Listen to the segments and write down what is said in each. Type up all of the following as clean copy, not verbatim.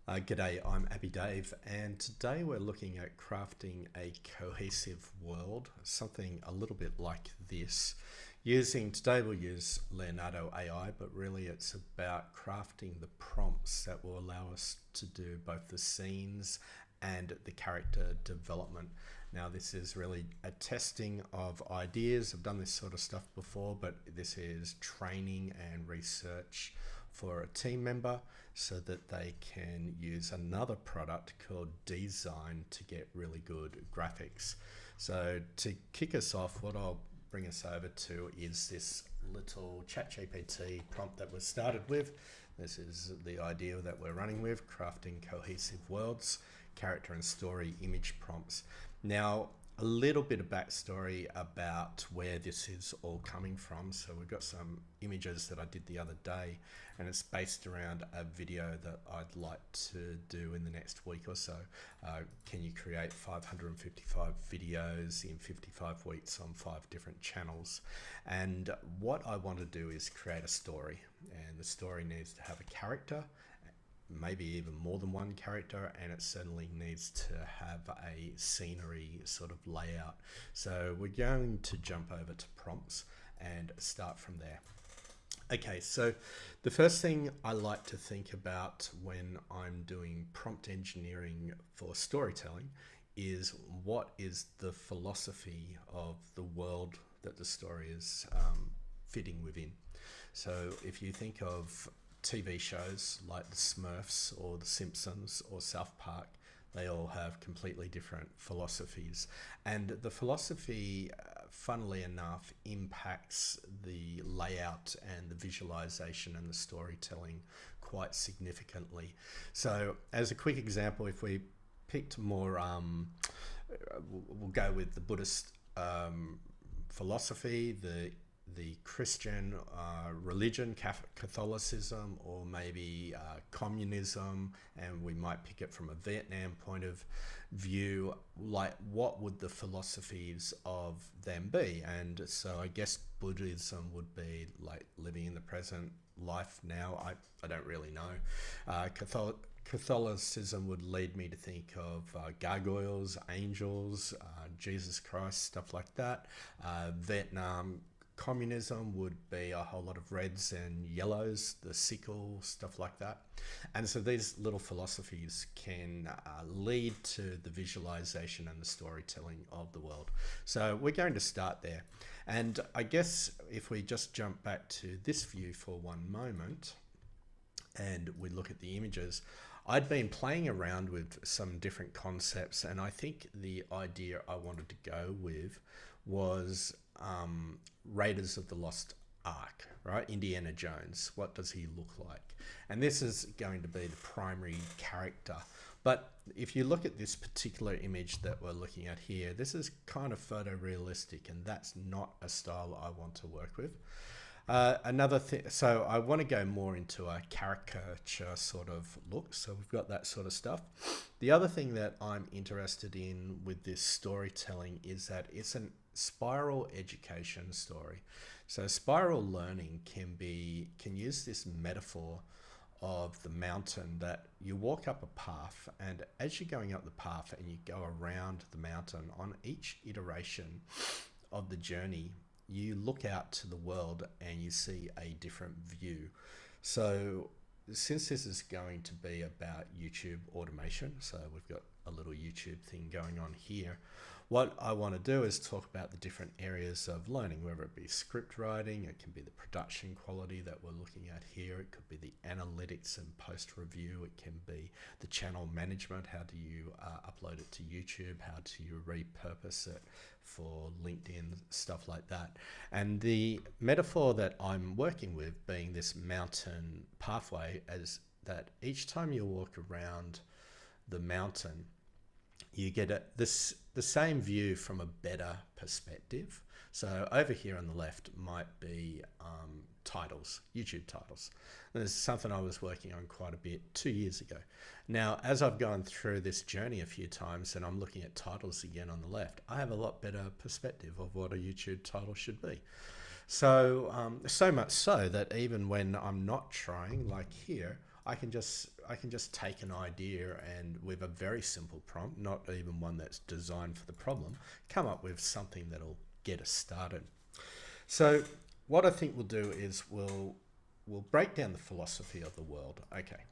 G'day, I'm Abby Dave, and today we're looking at crafting a cohesive world, something a little bit like this. Today we'll use Leonardo AI, but really it's about crafting the prompts that will allow us to do both the scenes and the character development. Now, this is really a testing of ideas. I've done this sort of stuff before, but this is training and research for a team member so that they can use another product called Design to get really good graphics. So to kick us off, what I'll bring us over to is this little ChatGPT prompt that was started with. This is the idea that we're running with, crafting cohesive worlds, character and story image prompts. Now, a little bit of backstory about where this is all coming from. So we've got some images that I did the other day, and it's based around a video that I'd like to do in the next week or so. Can you create 555 videos in 55 weeks on 5 different channels? And what I want to do is create a story, and the story needs to have a character, maybe even more than one character, and it certainly needs to have a scenery sort of layout. So we're going to jump over to prompts and start from there. Okay, so the first thing I like to think about when I'm doing prompt engineering for storytelling is what is the philosophy of the world that the story is fitting within. So if you think of TV shows like the Smurfs or the Simpsons or South Park, they all have completely different philosophies. And the philosophy, funnily enough, impacts the layout and the visualization and the storytelling quite significantly. So as a quick example, if we picked more, we'll go with the Buddhist philosophy, the Christian religion, Catholicism, or maybe communism, and we might pick it from a Vietnam point of view, like what would the philosophies of them be? And so I guess Buddhism would be like living in the present life now. I don't really know. Catholicism would lead me to think of gargoyles, angels, Jesus Christ, stuff like that. Vietnam communism would be a whole lot of reds and yellows, the sickle, stuff like that. And so these little philosophies can lead to the visualization and the storytelling of the world. So we're going to start there. And I guess if we just jump back to this view for one moment and we look at the images, I'd been playing around with some different concepts, and I think the idea I wanted to go with was Raiders of the Lost Ark, right? Indiana Jones. What does he look like? And this is going to be the primary character. But if you look at this particular image that we're looking at here, this is kind of photorealistic, and that's not a style I want to work with. Another thing, so I want to go more into a caricature sort of look. So we've got that sort of stuff. The other thing that I'm interested in with this storytelling is that it's an spiral education story. So spiral learning can use this metaphor of the mountain, that you walk up a path, and as you're going up the path and you go around the mountain, on each iteration of the journey, you look out to the world and you see a different view. So since this is going to be about YouTube automation, so we've got a little YouTube thing going on here, what I want to do is talk about the different areas of learning, whether it be script writing, it can be the production quality that we're looking at here, it could be the analytics and post review, it can be the channel management, how do you upload it to YouTube, how do you repurpose it for LinkedIn, stuff like that. And the metaphor that I'm working with being this mountain pathway, as that each time you walk around the mountain, you get the same view from a better perspective. So over here on the left might be titles, YouTube titles. And this is something I was working on quite a bit 2 years ago. Now, as I've gone through this journey a few times and I'm looking at titles again on the left, I have a lot better perspective of what a YouTube title should be. So, so much so that even when I'm not trying, like here, I can just take an idea and with a very simple prompt, not even one that's designed for the problem, come up with something that'll get us started. So what I think we'll do is we'll break down the philosophy of the world. Okay,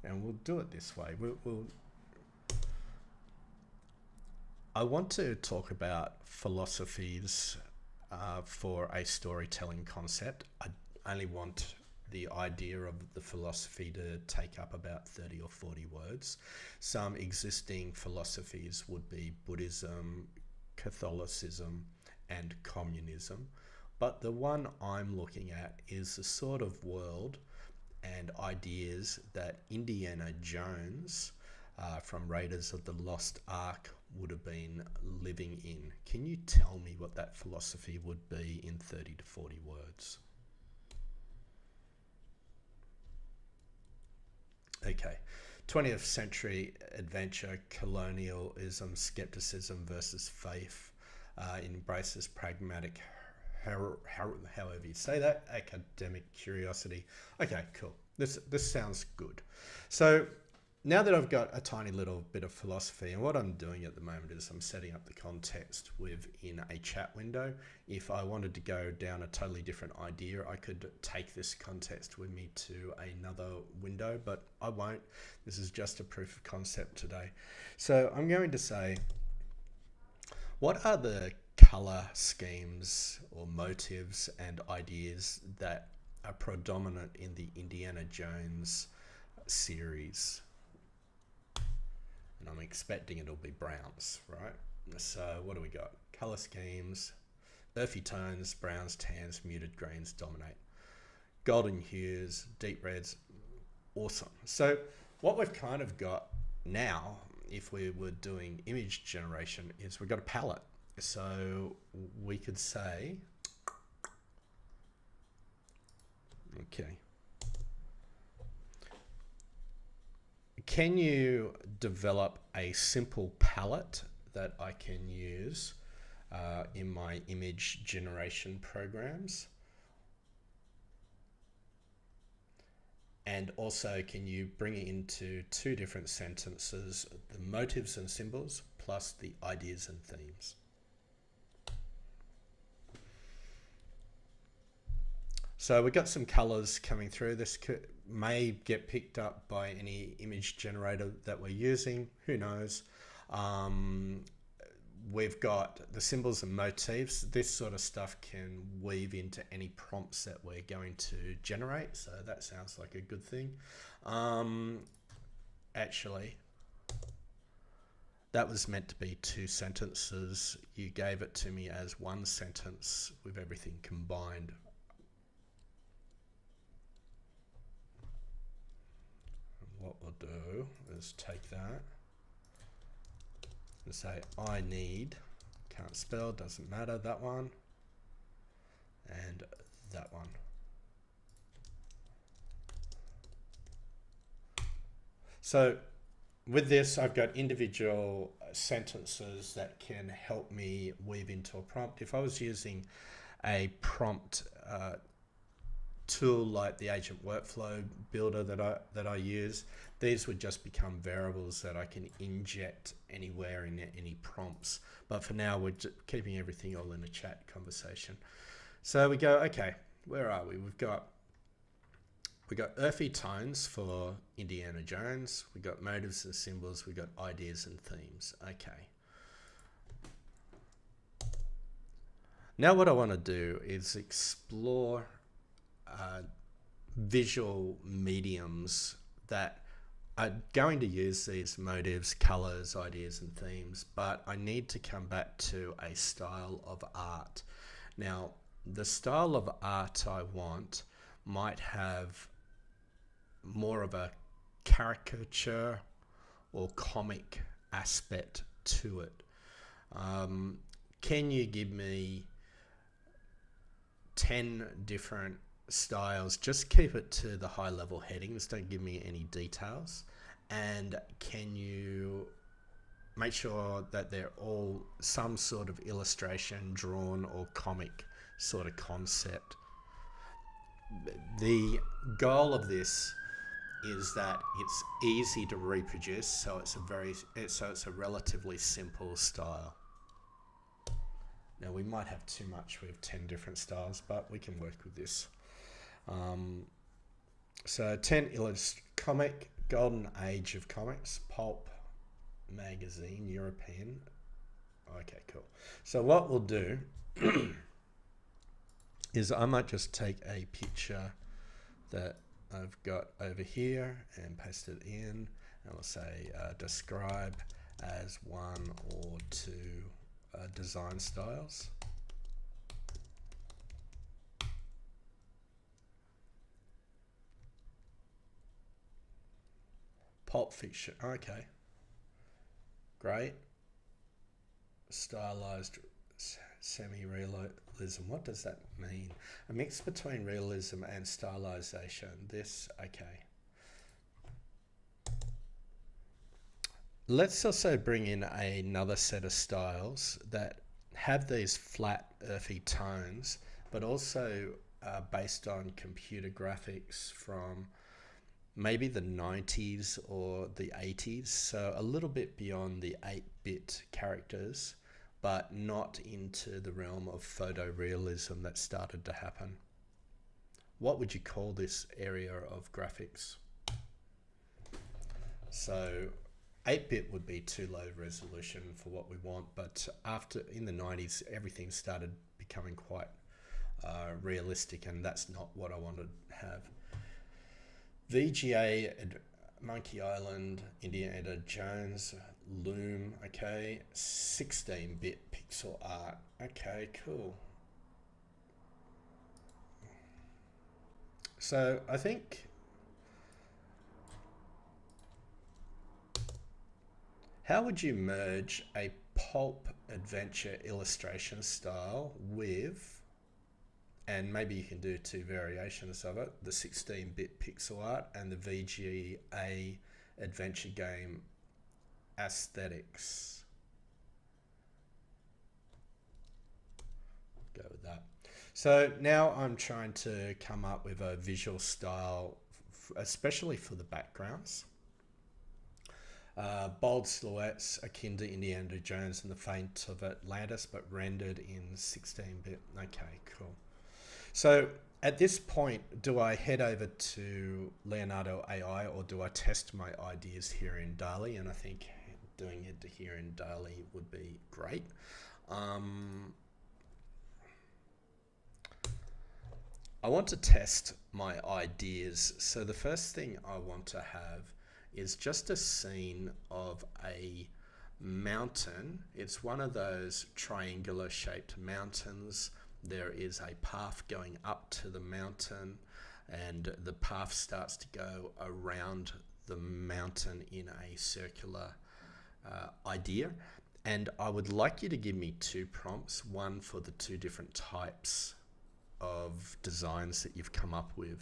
and we'll do it this way. I want to talk about philosophies for a storytelling concept. I only want the idea of the philosophy to take up about 30 or 40 words. Some existing philosophies would be Buddhism, Catholicism, and communism. But the one I'm looking at is the sort of world and ideas that Indiana Jones from Raiders of the Lost Ark would have been living in. Can you tell me what that philosophy would be in 30 to 40 words? Okay, 20th century adventure, colonialism, skepticism versus faith, embraces pragmatic, however you say that, academic curiosity. Okay, cool. This sounds good. So now that I've got a tiny little bit of philosophy, and what I'm doing at the moment is I'm setting up the context within a chat window. If I wanted to go down a totally different idea, I could take this context with me to another window, but I won't. This is just a proof of concept today. So I'm going to say, what are the color schemes or motives and ideas that are predominant in the Indiana Jones series? And I'm expecting it'll be browns, right? So what do we got? Color schemes, earthy tones, browns, tans, muted greens dominate. Golden hues, deep reds, awesome. So what we've kind of got now, if we were doing image generation, is we've got a palette. So we could say, okay, can you develop a simple palette that I can use in my image generation programs? And also, can you bring it into two different sentences, the motives and symbols plus the ideas and themes? So we've got some colors coming through. This may get picked up by any image generator that we're using. Who knows? We've got the symbols and motifs. This sort of stuff can weave into any prompts that we're going to generate. So that sounds like a good thing. Actually, that was meant to be two sentences. You gave it to me as one sentence with everything combined. What we'll do is take that and say, I need, can't spell, doesn't matter, that one, and that one. So with this, I've got individual sentences that can help me weave into a prompt. If I was using a prompt tool like the Agent Workflow Builder that I use, these would just become variables that I can inject anywhere in any prompts. But for now, we're just keeping everything all in a chat conversation. So we go, okay, where are we? We've got earthy tones for Indiana Jones. We've got motives and symbols. We've got ideas and themes. Okay. Now what I want to do is explore visual mediums that are going to use these motives, colors, ideas and themes, but I need to come back to a style of art. Now, the style of art I want might have more of a caricature or comic aspect to it. Can you give me 10 different styles? Just keep it to the high level headings, don't give me any details, and can you make sure that they're all some sort of illustration, drawn or comic sort of concept. The goal of this is that it's easy to reproduce, so it's a relatively simple style. Now we might have too much with 10 different styles, but we can work with this. So 10 comic, golden age of comics, pulp magazine, European. Okay, cool. So what we'll do is I might just take a picture that I've got over here and paste it in, and we'll say describe as 1 or 2 design styles. Pulp fiction, okay, great. Stylized semi-realism, what does that mean? A mix between realism and stylization. This, okay. Let's also bring in another set of styles that have these flat, earthy tones, but also based on computer graphics from maybe the 90s or the 80s, so a little bit beyond the 8-bit characters, but not into the realm of photorealism that started to happen. What would you call this area of graphics? So 8-bit would be too low resolution for what we want, but in the 90s, everything started becoming quite realistic, and that's not what I wanted to have. VGA, Monkey Island, Indiana Jones, Loom, okay, 16-bit pixel art, okay, cool. So I think how would you merge a pulp adventure illustration style with, and maybe you can do 2 variations of it, the 16-bit pixel art and the VGA adventure game aesthetics? Go with that. So now I'm trying to come up with a visual style, especially for the backgrounds. Bold silhouettes akin to Indiana Jones and the Fate of Atlantis, but rendered in 16-bit. Okay, cool. So at this point, do I head over to Leonardo AI, or do I test my ideas here in DALL-E? And I think doing it here in DALL-E would be great. I want to test my ideas. So the first thing I want to have is just a scene of a mountain. It's one of those triangular shaped mountains. There is a path going up to the mountain, and the path starts to go around the mountain in a circular idea. And I would like you to give me 2 prompts, one for the 2 different types of designs that you've come up with.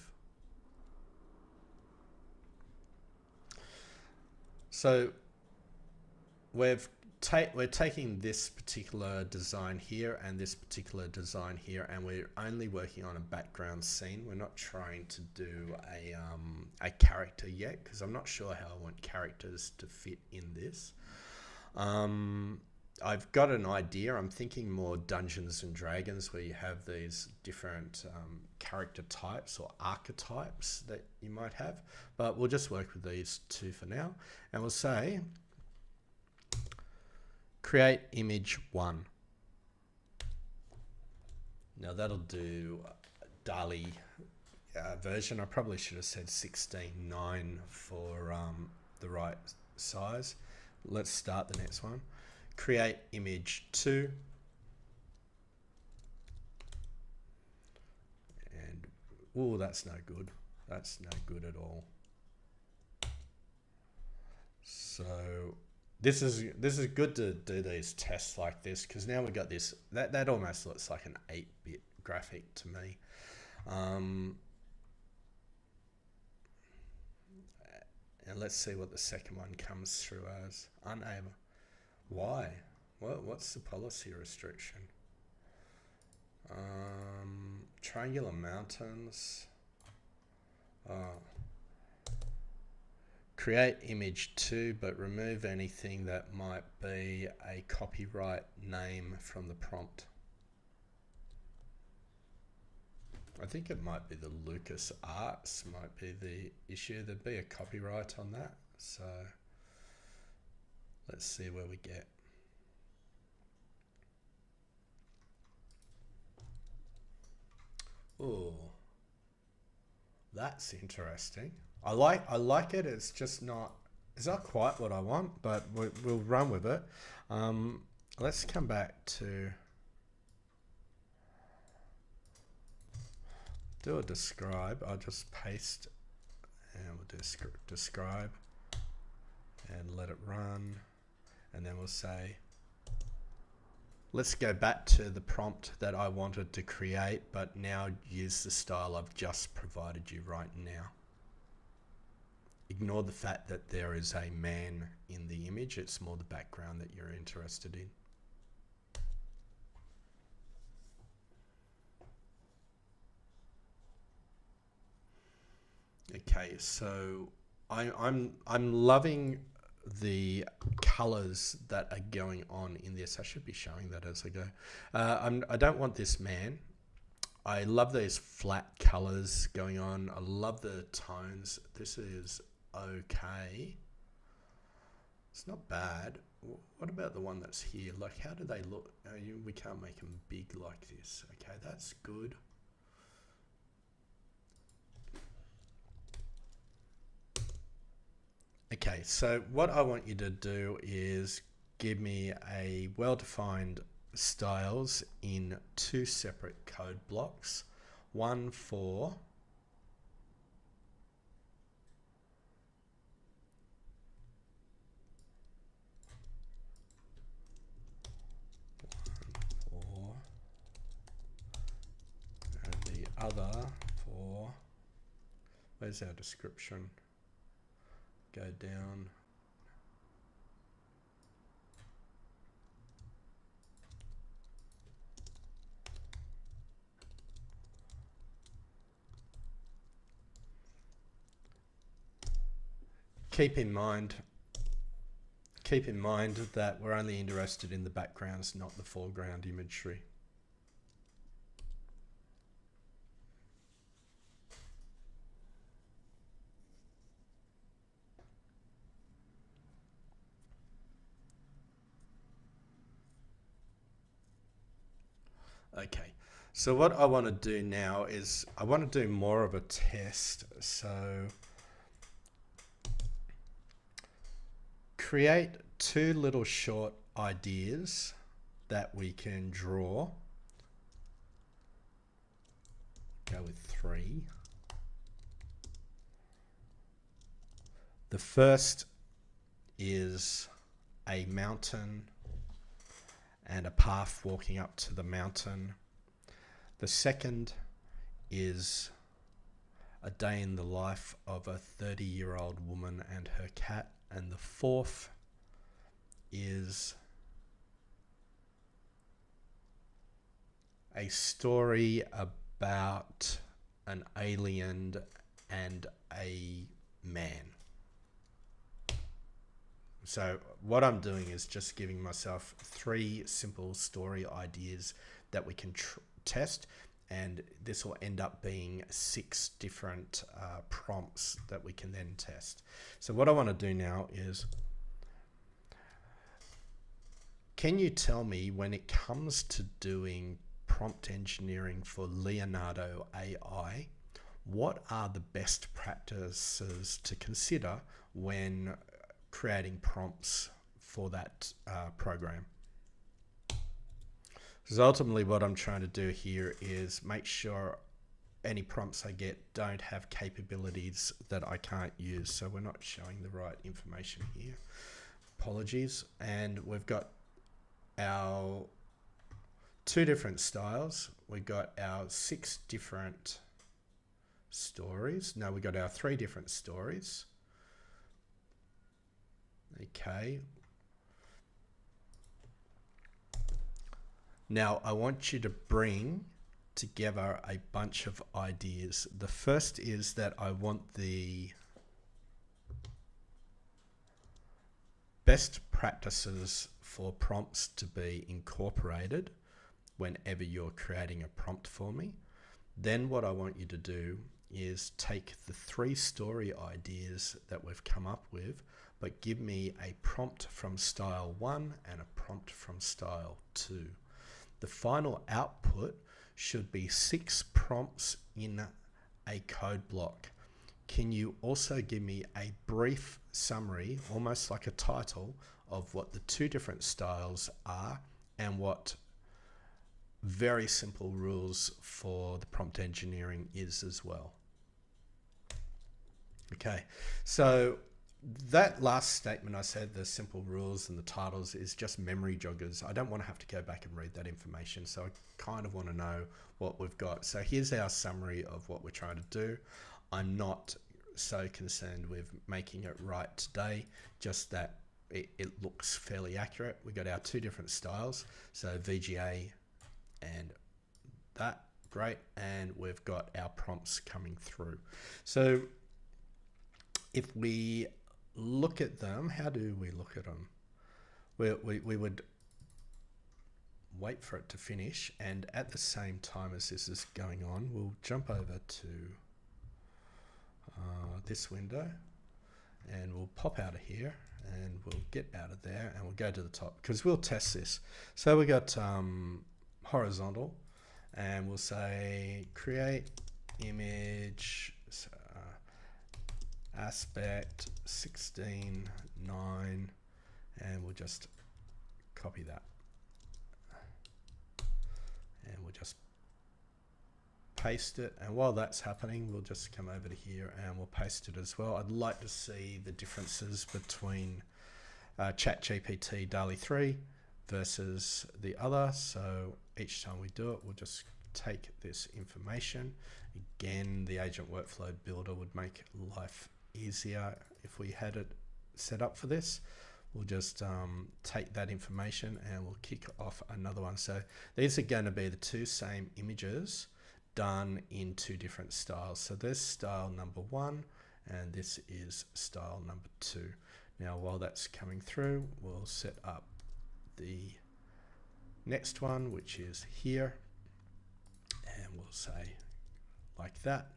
So we're taking this particular design here and this particular design here, and we're only working on a background scene. We're not trying to do a character yet, because I'm not sure how I want characters to fit in this. I've got an idea. I'm thinking more Dungeons and Dragons, where you have these different character types or archetypes that you might have, but we'll just work with these 2 for now, and we'll say create image 1. Now that'll do DALL-E version. I probably should have said 16:9 for the right size. Let's start the next one. Create image 2. And, oh, that's no good. That's no good at all. So this is good to do these tests like this, because now we've got this, that almost looks like an 8-bit graphic to me. And let's see what the second one comes through as. Unable. Why? What's the policy restriction? Triangular mountains. Oh. create image 2, but remove anything that might be a copyright name from the prompt. I think it might be the Lucas Arts might be the issue. There'd be a copyright on that. So let's see where we get. Oh, that's interesting. I like it. It's just not. It's not quite what I want, but we'll run with it. Let's come back to do a describe. I'll just paste and we'll do describe and let it run, and then we'll say, let's go back to the prompt that I wanted to create, but now use the style I've just provided you right now. Ignore the fact that there is a man in the image. It's more the background that you're interested in. Okay, so I'm loving the colors that are going on in this. I should be showing that as I go. I don't want this man. I love these flat colors going on. I love the tones. This is okay. It's not bad. What about the one that's here? Like, how do they look? We can't make them big like this. Okay, that's good. Okay, so what I want you to do is give me a well-defined styles in 2 separate code blocks. One for and the other for, where's our description? Go down. Keep in mind that we're only interested in the backgrounds, not the foreground imagery. Okay, so what I want to do now is I want to do more of a test. So create 2 little short ideas that we can draw. Go with 3. The first is a mountain and a path walking up to the mountain. The second is a day in the life of a 30-year-old woman and her cat. And the fourth is a story about an alien and a man. So what I'm doing is just giving myself 3 simple story ideas that we can test, and this will end up being 6 different prompts that we can then test. So what I want to do now is, can you tell me, when it comes to doing prompt engineering for Leonardo AI, what are the best practices to consider when creating prompts for that program? Because ultimately what I'm trying to do here is make sure any prompts I get don't have capabilities that I can't use. So we're not showing the right information here. Apologies. And we've got our 2 different styles. We've got our 6 different stories. No, we've got our 3 different stories. Okay. Now I want you to bring together a bunch of ideas. The first is that I want the best practices for prompts to be incorporated whenever you're creating a prompt for me. Then what I want you to do is take the 3 story ideas that we've come up with, but give me a prompt from style 1 and a prompt from style 2. The final output should be 6 prompts in a code block. Can you also give me a brief summary, almost like a title, of what the 2 different styles are and what very simple rules for the prompt engineering is as well? Okay, so that last statement I said, the simple rules and the titles, is just memory joggers. I don't want to have to go back and read that information, so I kind of want to know what we've got. So here's our summary of what we're trying to do. I'm not so concerned with making it right today, just that it looks fairly accurate. We got our 2 different styles, so VGA and that, great, and we've got our prompts coming through. So if we look at them, how do we look at them? We would wait for it to finish, and at the same time as this is going on, we'll jump over to this window, and we'll pop out of here, and we'll get out of there, and we'll go to the top, because we'll test this. So we got horizontal, and we'll say create image aspect 16:9, and we'll just copy that, and we'll just paste it. And while that's happening, we'll just come over to here and we'll paste it as well. I'd like to see the differences between ChatGPT DALL-E 3 versus the other. So each time we do it, we'll just take this information. Again, the agent workflow builder would make life easier if we had it set up for this. We'll just take that information and we'll kick off another one. So these are going to be the 2 same images done in 2 different styles. So there's style number 1 and this is style number 2. Now while that's coming through, we'll set up the next one, which is here, and we'll say like that,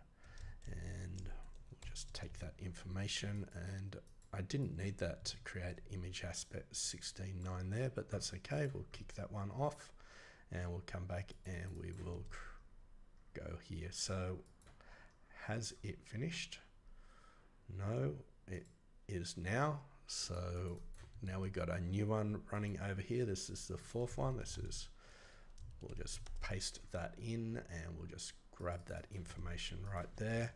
and we'll just take that information. And I didn't need that to create image aspect 16:9 there, but that's okay. We'll kick that one off and we'll come back and we will go here. So has it finished? No, it is now. So now we've got a new one running over here. This is the 4th one. We'll just paste that in and we'll just grab that information right there.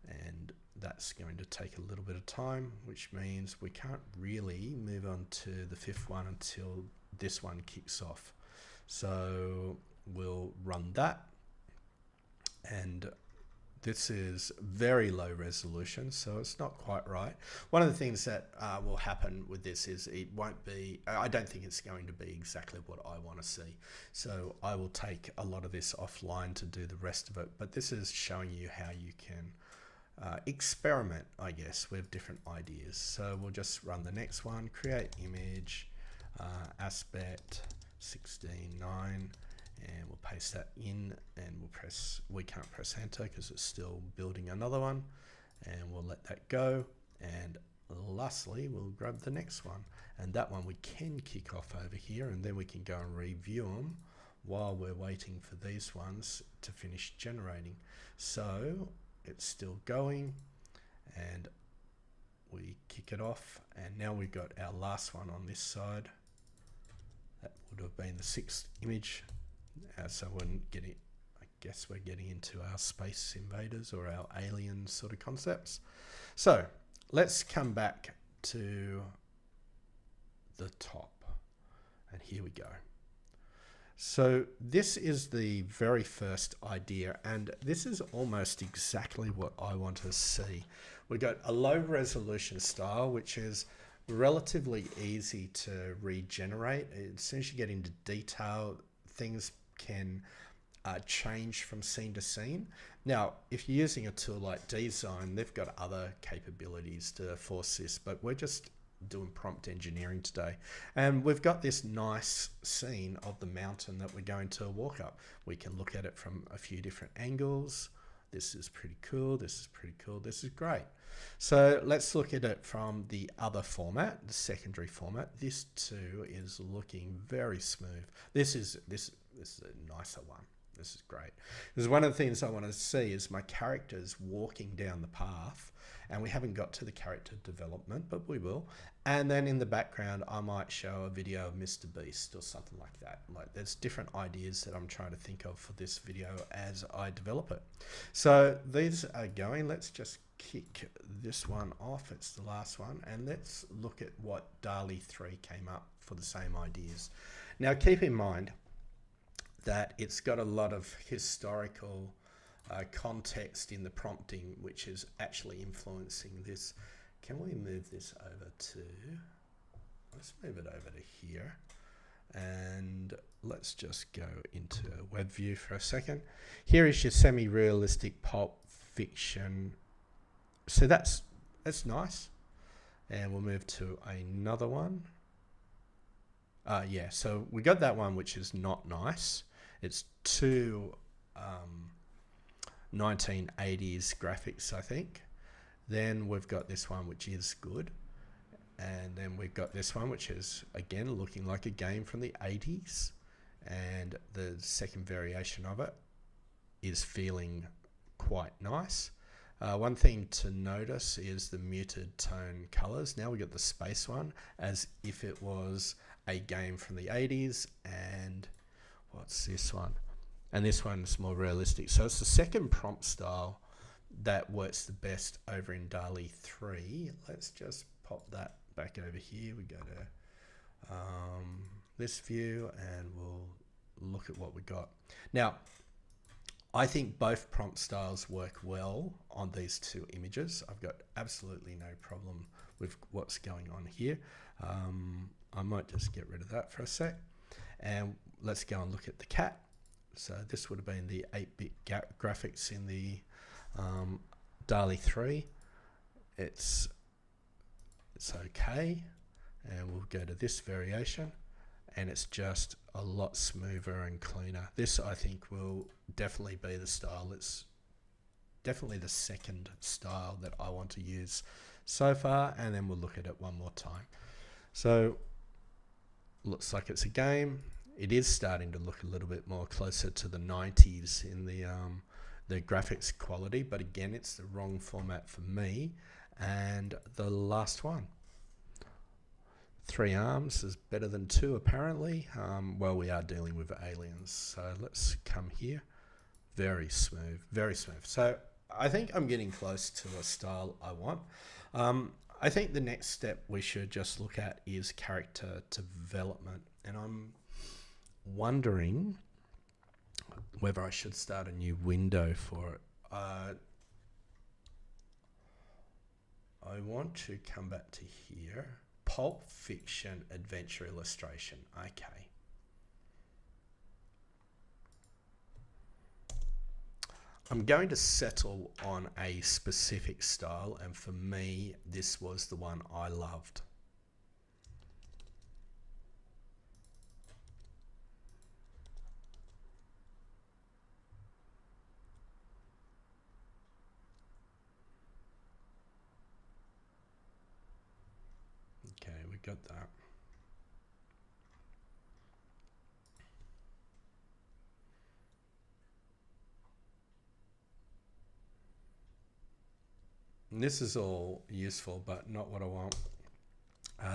And that's going to take a little bit of time, which means we can't really move on to the 5th one until this one kicks off. So we'll run that. And this is very low resolution, so it's not quite right. One of the things that will happen with this is it won't be, I don't think it's going to be exactly what I want to see. So I will take a lot of this offline to do the rest of it, but this is showing you how you can experiment, I guess, with different ideas. So we'll just run the next one, create image, aspect 16:9. And we'll paste that in and we can't press enter because it's still building another one, and we'll let that go. And lastly, we'll grab the next one, and that one we can kick off over here, and then we can go and review them while we're waiting for these ones to finish generating. So it's still going, and we kick it off, and now we've got our last one on this side. That would have been the 6th image. So we're getting, I guess we're getting into our space invaders or our alien sort of concepts. So let's come back to the top, and here we go. So this is the very first idea, and this is almost exactly what I want to see. We've got a low resolution style, which is relatively easy to regenerate. As soon as you get into detail, things can change from scene to scene. Now, if you're using a tool like DZone, they've got other capabilities to force this, but we're just doing prompt engineering today. And we've got this nice scene of the mountain that we're going to walk up. We can look at it from a few different angles. This is pretty cool. This is pretty cool. This is great. So let's look at it from the other format, the secondary format. This too is looking very smooth. This is a nicer one. This is great. Because one of the things I want to see is my characters walking down the path, and we haven't got to the character development, but we will. And then in the background, I might show a video of Mr. Beast or something like that. Like, there's different ideas that I'm trying to think of for this video as I develop it. So these are going. Let's just kick this one off. It's the last one. And let's look at what DALL-E 3 came up for the same ideas. Now, keep in mind that it's got a lot of historical context in the prompting, which is actually influencing this. Can we move this over to, let's move it over to here, and let's just go into a web view for a second. Here is your semi-realistic pulp fiction. So that's nice. And we'll move to another one. Yeah, so we got that one, which is not nice. It's too 1980s graphics, I think. Then we've got this one, which is good. And then we've got this one, which is, again, looking like a game from the 80s. And the second variation of it is feeling quite nice. One thing to notice is the muted tone colors. Now we got the space one as if it was a game from the 80s. And what's this one? And this one's more realistic. So it's the second prompt style that works the best over in DALL-E 3. Let's just pop that back over here. We go to this view and we'll look at what we got. Now, I think both prompt styles work well on these two images. I've got absolutely no problem with what's going on here. I might just get rid of that for a sec. And let's go and look at the cat. So this would have been the 8-bit graphics in the DALL-E 3. It's okay. And we'll go to this variation. And it's just a lot smoother and cleaner. This, I think, will definitely be the style. It's definitely the second style that I want to use so far, and then we'll look at it one more time. So, looks like it's a game. It is starting to look a little bit more closer to the 90s in the graphics quality, but again, it's the wrong format for me. And the last one. 3 arms is better than 2 apparently. Well, we are dealing with aliens, so let's come here. Very smooth, very smooth. So I think I'm getting close to a style I want. I think the next step we should just look at is character development, and I'm wondering whether I should start a new window for it. I want to come back to here. Pulp fiction adventure illustration. Okay. I'm going to settle on a specific style, and for me, this was the one I loved. Okay, we got that. And this is all useful, but not what I want.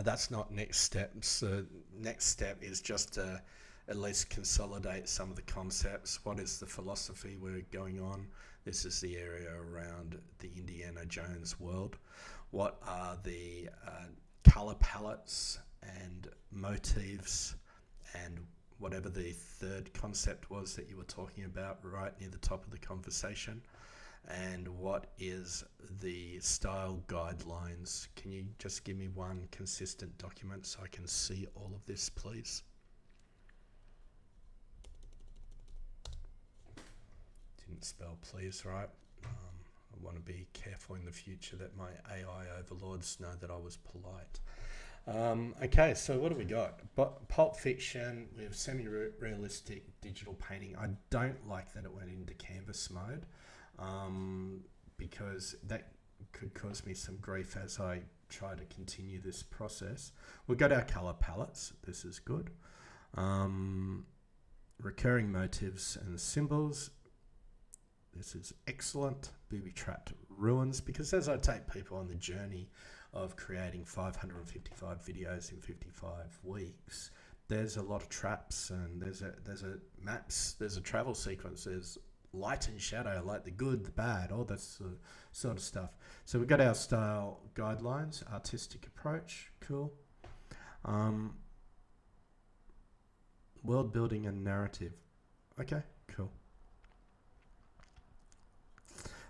That's not next steps. Next step is just to at least consolidate some of the concepts. What is the philosophy we're going on? This is the area around the Indiana Jones world. What are the color palettes and motifs and whatever the third concept was that you were talking about right near the top of the conversation? And what is the style guidelines? Can you just give me one consistent document so I can see all of this, please? Didn't spell please right. I want to be careful in the future that my AI overlords know that I was polite. Okay, so what do we got? Pulp Fiction with semi-realistic digital painting. I don't like that it went into canvas mode, because that could cause me some grief as I try to continue this process. We've got our color palettes. This is good. Recurring motifs and symbols. This is excellent. Booby-trapped ruins, because as I take people on the journey of creating 555 videos in 55 weeks, there's a lot of traps, and there's a maps, there's a travel sequence, there's light and shadow, like the good, the bad, all that sort of stuff. So we've got our style guidelines, artistic approach, cool. World building and narrative. Okay, cool.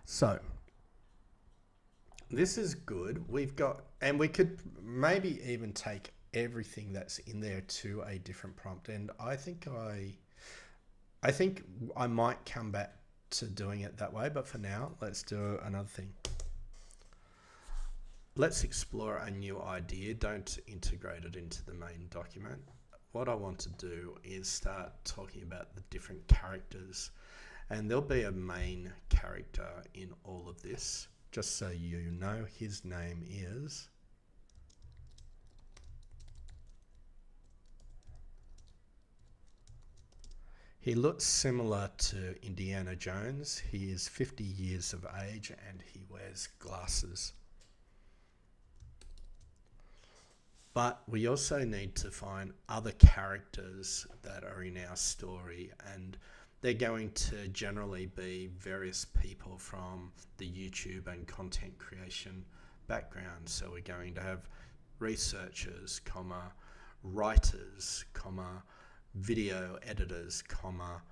So this is good. We've got, and we could maybe even take everything that's in there to a different prompt. And I think I might come back to doing it that way, but for now, let's do another thing. Let's explore a new idea. Don't integrate it into the main document. What I want to do is start talking about the different characters, and there'll be a main character in all of this. Just so you know, his name is he looks similar to Indiana Jones. He is 50 years of age and he wears glasses. But we also need to find other characters that are in our story, and they're going to generally be various people from the YouTube and content creation background. So we're going to have researchers, comma, writers, comma, video editors, comma,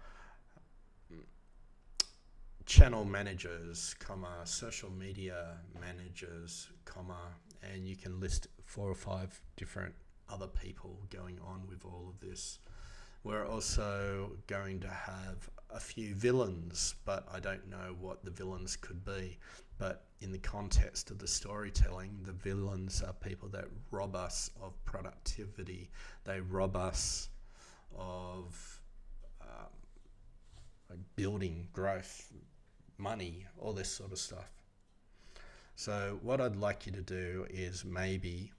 channel managers, comma, social media managers, comma, and you can list 4 or 5 different other people going on with all of this. We're also going to have a few villains, but I don't know what the villains could be. But in the context of the storytelling, the villains are people that rob us of productivity. They rob us of building, growth, money, all this sort of stuff. So what I'd like you to do is maybe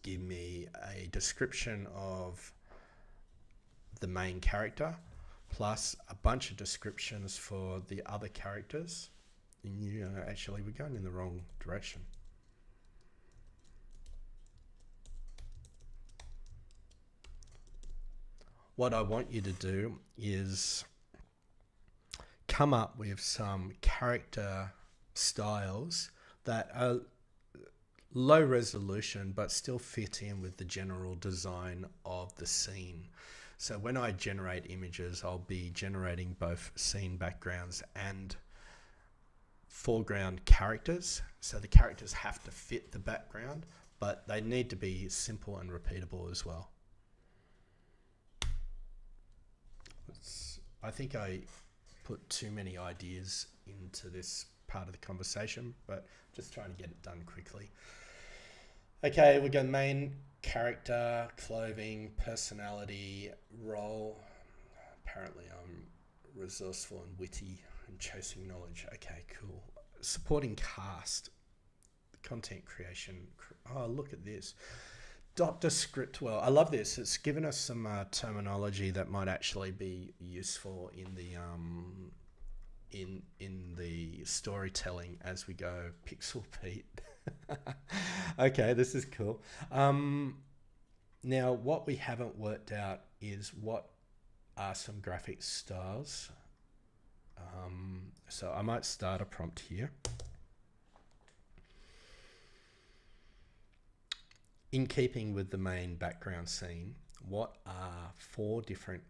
give me a description of the main character plus a bunch of descriptions for the other characters. And actually we're going in the wrong direction. What I want you to do is come up with some character styles that are low resolution but still fit in with the general design of the scene. So when I generate images, I'll be generating both scene backgrounds and foreground characters. So the characters have to fit the background, but they need to be simple and repeatable as well. I think I put too many ideas into this part of the conversation, but just trying to get it done quickly. Okay, we got main character, clothing, personality, role. Apparently I'm resourceful and witty and chasing knowledge. Okay, cool. Supporting cast, content creation. Oh, look at this. Dr. Scriptwell. I love this. It's given us some terminology that might actually be useful in the in the storytelling as we go. Pixel Pete. Okay, this is cool. Now, what we haven't worked out is what are some graphic styles. So I might start a prompt here. In keeping with the main background scene, what are 4 different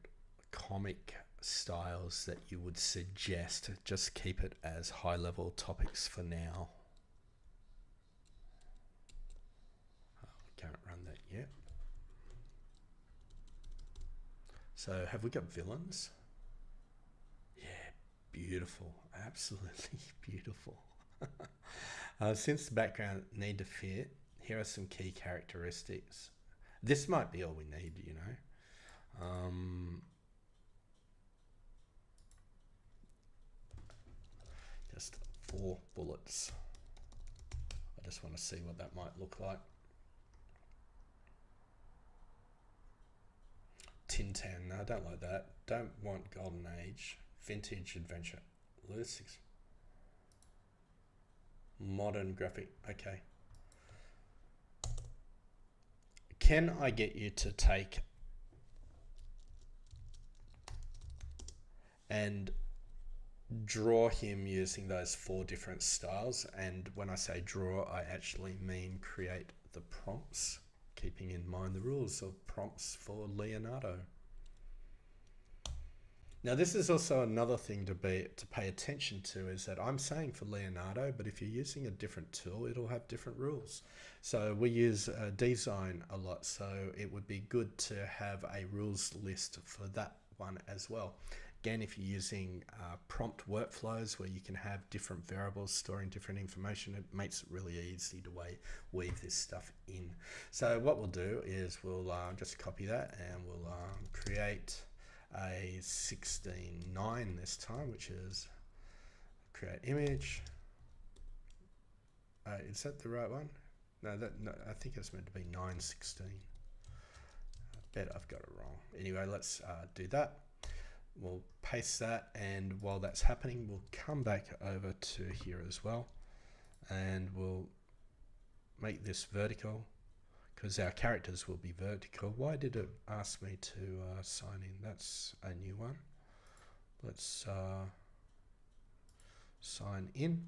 comic styles that you would suggest? Just keep it as high-level topics for now. Can't run that yet. So have we got villains? Yeah, beautiful, absolutely beautiful. Since the background need to fit, Here are some key characteristics. This might be all we need, you know. Just 4 bullets. I just want to see what that might look like. Tintan, no, I don't like that. Don't want Golden Age. Vintage Adventure. Lucy's. Modern graphic, okay. Can I get you to take and draw him using those 4 different styles? And when I say draw, I actually mean create the prompts, keeping in mind the rules of prompts for Leonardo. Now, this is also another thing to pay attention to, is that I'm saying for Leonardo, but if you're using a different tool, it'll have different rules. So we use Design a lot, so it would be good to have a rules list for that one as well. Again, if you're using prompt workflows where you can have different variables storing different information, it makes it really easy to weave this stuff in. So what we'll do is we'll just copy that, and we'll create a 16:9 this time, which is create image. Is that the right one? No, I think it's meant to be 9:16. I bet I've got it wrong. Anyway, let's do that. We'll paste that, and while that's happening, we'll come back over to here as well, and we'll make this vertical, because our characters will be vertical. Why did it ask me to sign in? That's a new one. Let's sign in.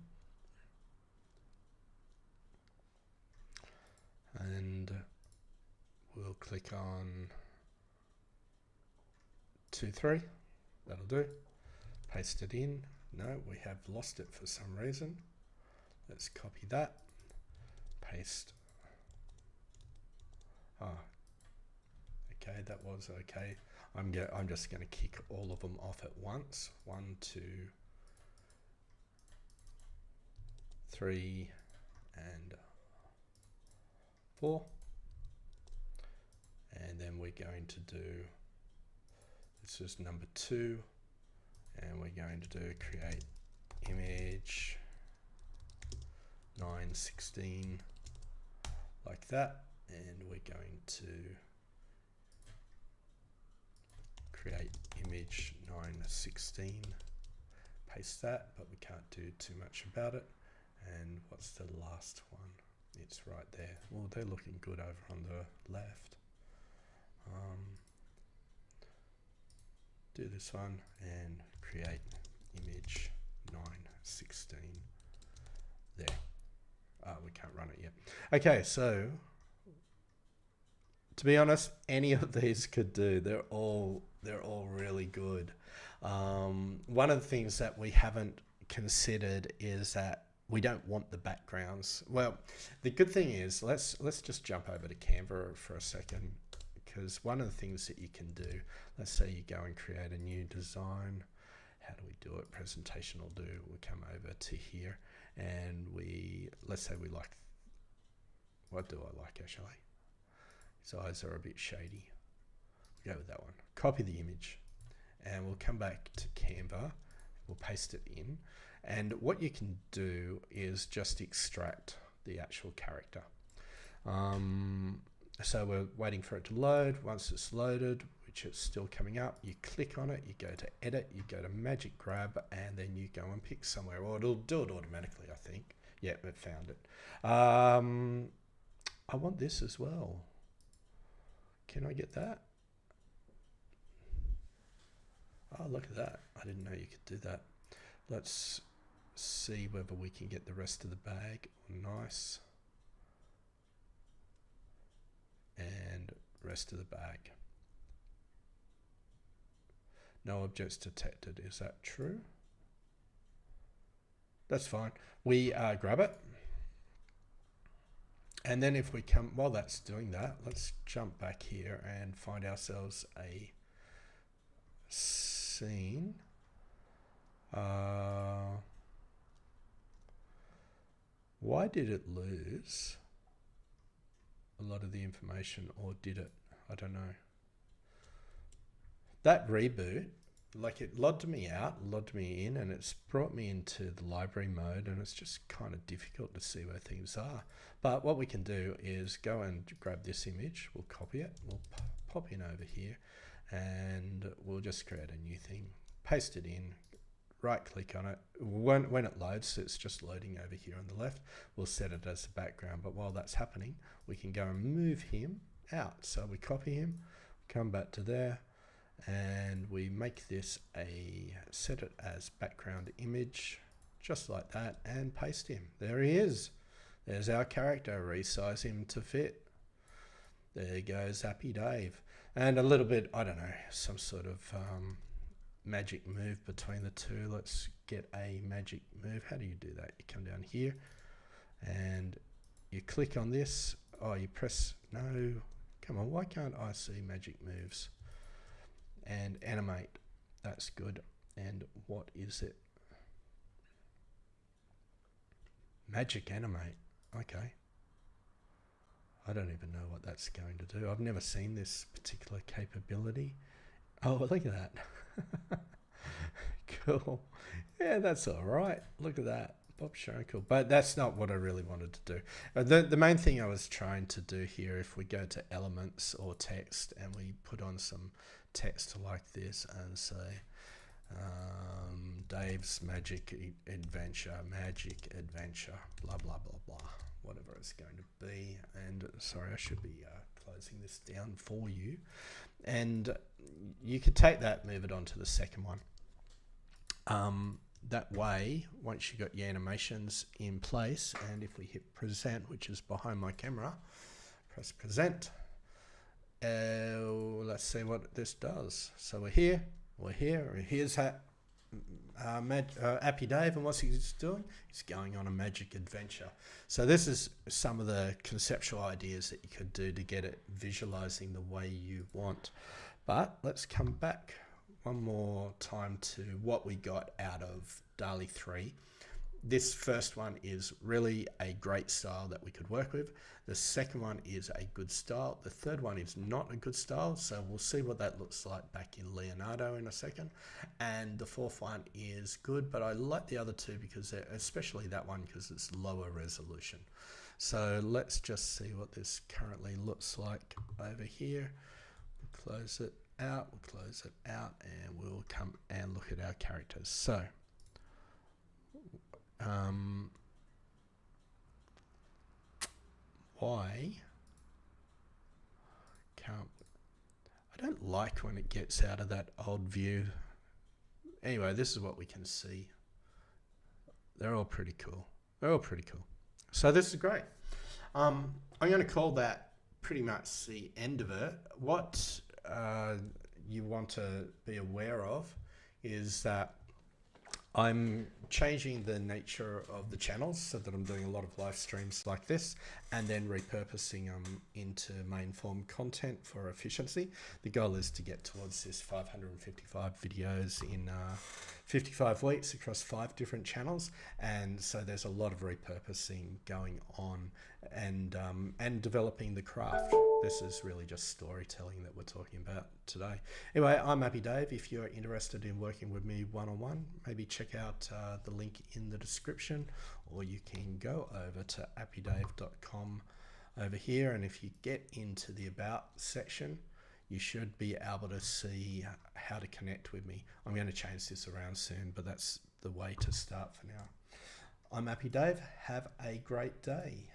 And we'll click on 2, 3. That'll do. Paste it in. No, we have lost it for some reason. Let's copy that. Paste. Okay, that was okay. I'm just going to kick all of them off at once. 1, 2, 3, and 4. And then we're going to do, this is number 2, and we're going to do create image 9:16 like that, and we're going to create image 9:16, paste that, but we can't do too much about it. And what's the last one? It's right there. Well, they're looking good over on the left. Do this one and create image 9:16 there. We can't run it yet. Okay, so to be honest, any of these could do. They're all really good. One of the things that we haven't considered is that we don't want the backgrounds. Well, the good thing is, let's just jump over to Canva for a second, because one of the things that you can do, let's say you go and create a new design. How do we do it? Presentation will do. We'll come over to here, and let's say we like, what do I like actually? His eyes are a bit shady. We'll go with that one. Copy the image, and we'll come back to Canva. We'll paste it in, and what you can do is just extract the actual character. So we're waiting for it to load. Once it's loaded, which it's still coming up, you click on it, you go to edit, you go to magic grab, and then you go and pick somewhere, or it'll do it automatically, I think. Yeah, it found it. I want this as well. Can I get that? Oh, look at that. I didn't know you could do that. Let's see whether we can get the rest of the bag. Nice. And rest of the bag. No objects detected. Is that true? That's fine. We grab it. And then if we come, while that's doing that, let's jump back here and find ourselves a scene. Why did it lose? a lot of the information, or did it? I don't know. That reboot, like, it logged me out, logged me in, and it's brought me into the library mode, and it's just kind of difficult to see where things are. But what we can do is go and grab this image, we'll copy it, we'll pop in over here, and we'll just create a new thing, paste it in, right click on it. When it loads, it's just loading over here on the left, we'll set it as the background. But while that's happening, we can go and move him out. So we copy him, come back to there, and we make this set it as background image, just like that, and paste him. There he is. There's our character. Resize him to fit. There goes Happy Dave. And a little bit, I don't know, some sort of magic move between the two. Let's get a magic move. How do you do that? You come down here and you click on this. Oh, you press no. Come on, why can't I see magic moves? And animate. That's good. And what is it? Magic animate. Okay. I don't even know what that's going to do. I've never seen this particular capability. Oh, look at that. Cool. Yeah, that's all right. Look at that. Bob Schoenkel. But that's not what I really wanted to do. The main thing I was trying to do here, if we go to elements or text and we put on some text like this and say Dave's magic adventure, blah, blah, blah, blah, whatever it's going to be. And sorry, I should be closing this down for you. And you could take that, move it on to the second one. That way, once you got your animations in place, and if we hit present, which is behind my camera, press present, let's see what this does. So we're here, here's Happy Dave, and what's he doing? He's going on a magic adventure. So this is some of the conceptual ideas that you could do to get it visualizing the way you want. But let's come back one more time to what we got out of DALL-E 3. This first one is really a great style that we could work with. The second one is a good style. The third one is not a good style, so we'll see what that looks like back in Leonardo in a second. And the fourth one is good, but I like the other two because especially that one because it's lower resolution. So let's just see what this currently looks like over here. We'll close it out, and we'll come and look at our characters. So why can't I don't like when it gets out of that old view. Anyway, this is what we can see. They're all pretty cool. So this is great. I'm going to call that pretty much the end of it. What you want to be aware of is that I'm changing the nature of the channels so that I'm doing a lot of live streams like this and then repurposing them into main form content for efficiency. The goal is to get towards this 555 videos in 55 weeks across 5 different channels, and so there's a lot of repurposing going on and developing the craft. This is really just storytelling that we're talking about today. Anyway, I'm Happy Dave. If you're interested in working with me one-on-one, maybe check out the link in the description, or you can go over to happydave.com over here, and if you get into the About section, you should be able to see how to connect with me. I'm going to change this around soon, but that's the way to start for now. I'm Happy Dave. Have a great day.